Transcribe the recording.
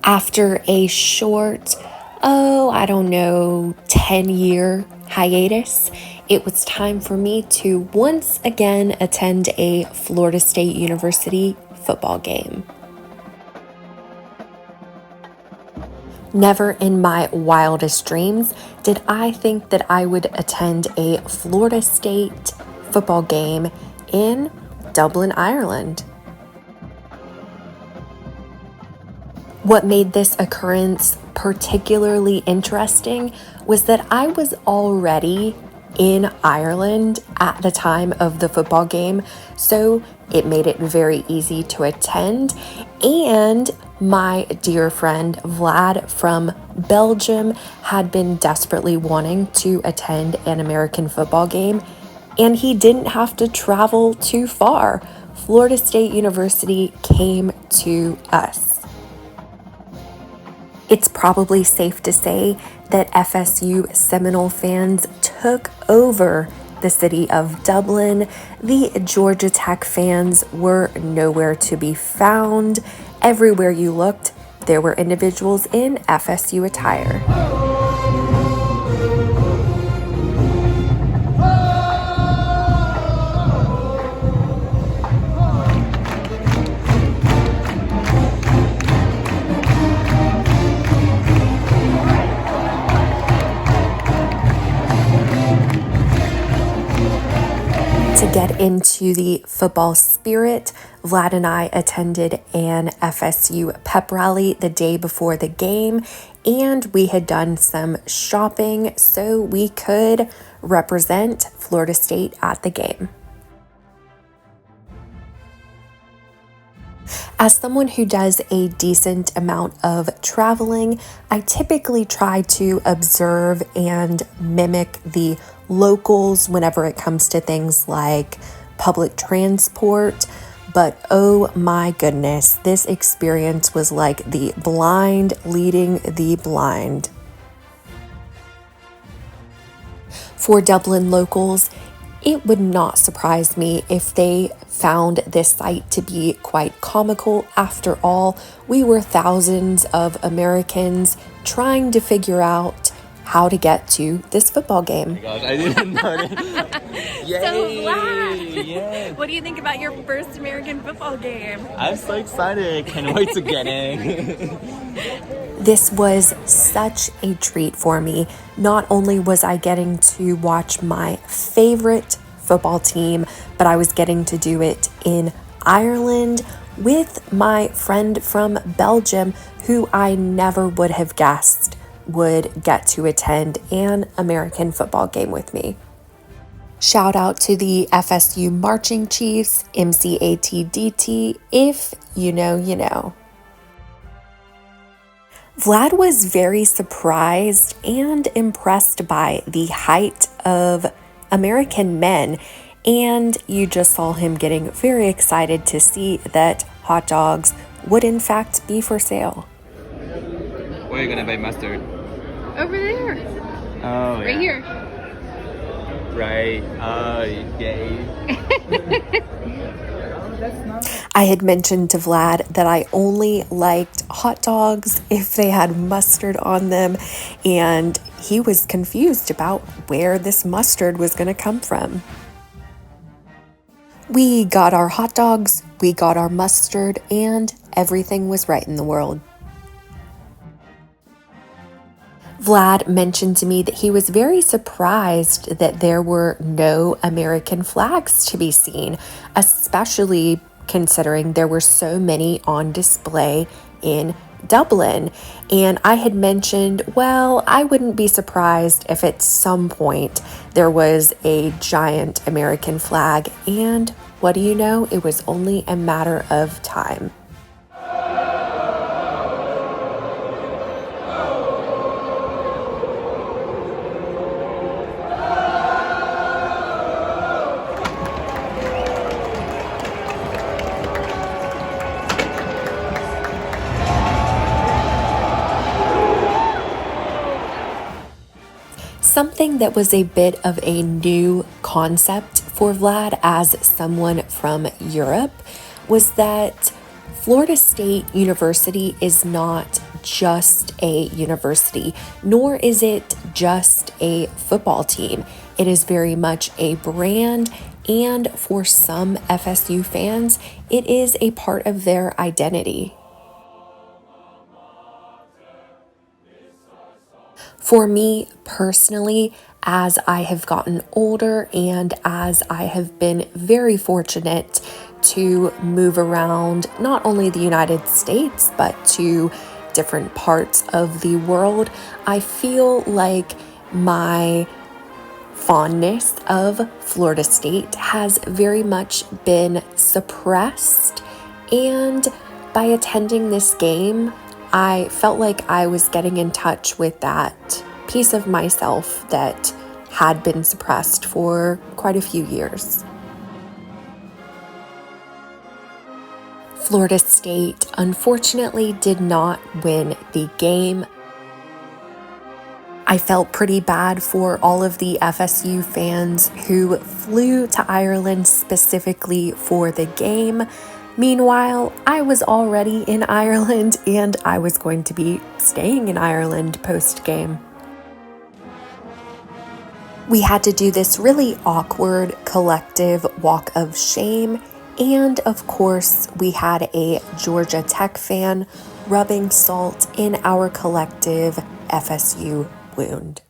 After a short, 10-year hiatus, it was time for me to once again attend a Florida State University football game. Never in my wildest dreams did I think that I would attend a Florida State football game in Dublin, Ireland. What made this occurrence particularly interesting was that I was already in Ireland at the time of the football game, so it made it very easy to attend. And my dear friend Vlad from Belgium had been desperately wanting to attend an American football game, and he didn't have to travel too far. Florida State University came to us. It's probably safe to say that FSU Seminole fans took over the city of Dublin. The Georgia Tech fans were nowhere to be found. Everywhere you looked, there were individuals in FSU attire. To get into the football spirit, Vlad and I attended an FSU pep rally the day before the game, and we had done some shopping so we could represent Florida State at the game. As someone who does a decent amount of traveling, I typically try to observe and mimic the locals whenever it comes to things like public transport. But oh my goodness, this experience was like the blind leading the blind. For Dublin locals, it would not surprise me if they found this sight to be quite comical. After all, we were thousands of Americans trying to figure out how to get to this football game. Oh my gosh, I didn't know that. Yay! So Vlad, Yes. what do you think about your first American football game? I'm so excited. Can't wait to get in. This was such a treat for me. Not only was I getting to watch my favorite football team, but I was getting to do it in Ireland with my friend from Belgium, who I never would have guessed would get to attend an American football game with me. Shout out to the FSU Marching Chiefs, MCATDT, if you know, you know. Vlad was very surprised and impressed by the height of American men, and you just saw him getting very excited to see that hot dogs would in fact be for sale. Where are you gonna buy mustard? Over there. Oh, Right here. Right. Oh, yay. I had mentioned to Vlad that I only liked hot dogs if they had mustard on them, and he was confused about where this mustard was going to come from. We got our hot dogs, we got our mustard, and everything was right in the world. Vlad mentioned to me that he was very surprised that there were no American flags to be seen, especially considering there were so many on display in Dublin. And I had mentioned, well, I wouldn't be surprised if at some point there was a giant American flag. And what do you know? It was only a matter of time. Something that was a bit of a new concept for Vlad as someone from Europe was that Florida State University is not just a university, nor is it just a football team. It is very much a brand, and for some FSU fans, it is a part of their identity. For me personally, as I have gotten older and as I have been very fortunate to move around not only the United States, but to different parts of the world, I feel like my fondness of Florida State has very much been suppressed. And by attending this game, I felt like I was getting in touch with that piece of myself that had been suppressed for quite a few years. Florida State unfortunately did not win the game. I felt pretty bad for all of the FSU fans who flew to Ireland specifically for the game. Meanwhile, I was already in Ireland and I was going to be staying in Ireland post-game. We had to do this really awkward collective walk of shame, and of course, we had a Georgia Tech fan rubbing salt in our collective FSU wound.